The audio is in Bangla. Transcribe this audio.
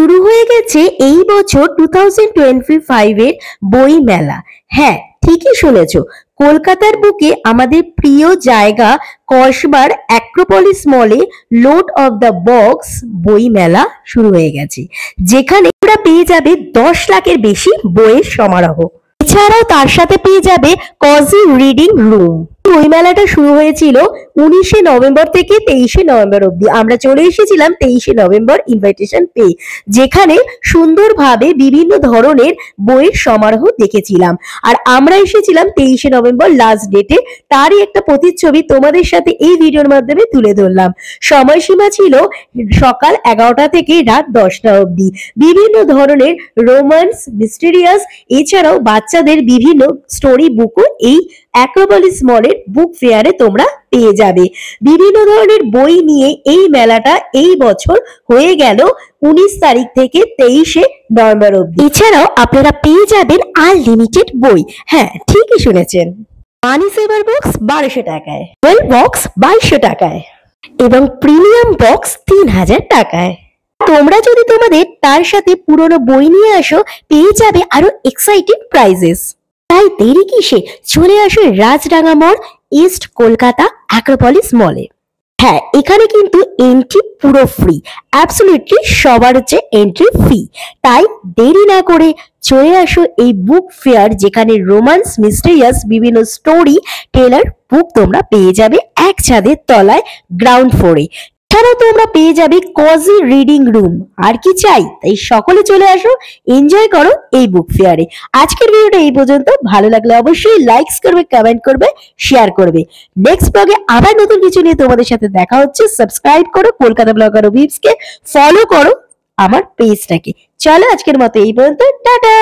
শুরু হয়ে গেছে এই বছর 2025 এর বই মেলা। হ্যাঁ, ঠিকই শুনেছো, কলকাতার বুকে আমাদের প্রিয় জায়গা কসবার অ্যাক্রোপলিস মলে লোড অফ দ্য বক্স বই মেলা শুরু হয়ে গেছে, যেখানে তোমরা পেয়ে যাবে 10 লাখের বেশি বইয়ের সমারোহ। এছাড়াও তার সাথে পেয়ে যাবে কজি রিডিং রুম। বই মেলাটা শুরু হয়েছিল 19শে নভেম্বর থেকে 23শে নভেম্বর অব্দি। আমরা চলে এসেছিলাম 23শে নভেম্বর ইনভাইটেশন পেয়ে, যেখানে সুন্দরভাবে বিভিন্ন ধরনের বইয়ের সমারোহ দেখেছিলাম। আর আমরা এসেছিলাম 23শে নভেম্বর লাস্ট ডেটে, তারই একটা প্রতিচ্ছবি তোমাদের সাথে এই ভিডিওর মাধ্যমে তুলে ধরলাম। সময়সীমা ছিল সকাল 11টা থেকে রাত 10টা অব্দি। বিভিন্ন ধরনের রোমান্স, মিস্টেরিয়াস, এছাড়াও বাচ্চাদের বিভিন্ন স্টোরি বুকও এই অ্যাক্রোপলিস মলের বুক ফেয়ারে তোমরা পেয়ে যাবে। বিভিন্ন ধরনের বই নিয়ে এই মেলাটা এই বছর হয়ে গেল 19 তারিখ থেকে 23শে নভেম্বর অব্দি। এছাড়াও আপনারা পেয়ে যাবেন আনলিমিটেড বই। হ্যাঁ, ঠিকই শুনেছেন। মানি সেভার বক্স 1200 টাকায়, ওয়েল বক্স 2200 টাকায় এবং প্রিমিয়াম বক্স 3000 টাকায়। তোমরা যদি তোমাদের তার সাথে পুরনো বই নিয়ে আসো, পেয়ে যাবে আরো এক্সাইটিং প্রাইজেস। তাই দেরি কিসে, চলে আসো রাজডাঙ্গা মোড়, ইস্ট কলকাতা অ্যাক্রোপলিস মলে। হ্যাঁ, এখানে কিন্তু এন্ট্রি পুরো ফ্রি, অ্যাবসলিউটলি সবার হচ্ছে এন্ট্রি ফ্রি। তাই দেরি না করে চলে আসো এই বুক ফেয়ার, যেখানে রোমান্স, মিস্টেরিয়াস, বিভিন্ন স্টোরি টেলার বুক তোমরা পেয়ে যাবে এক ছাদের তলায় গ্রাউন্ড ফ্লোরে। এছাড়াও তোমরা পেয়ে যাবে কজি রিডিং রুম। আর কি চাই? তাই সকলে চলে আসো, এনজয় করো এই বুক ফেয়ারে। আজকের ভিডিওটা এই পর্যন্ত। ভালো লাগলে অবশ্যই লাইকস করবে, কমেন্ট করবে, শেয়ার করবে। নেক্সট ব্লগে আবার নতুন কিছু নিয়ে তোমাদের সাথে দেখা হচ্ছে। সাবস্ক্রাইব করো কলকাতা ব্লগার অভিপসকে, ফলো করো আমার পেজটাকে। চলো আজকের মতো এই পর্যন্ত, টাটা।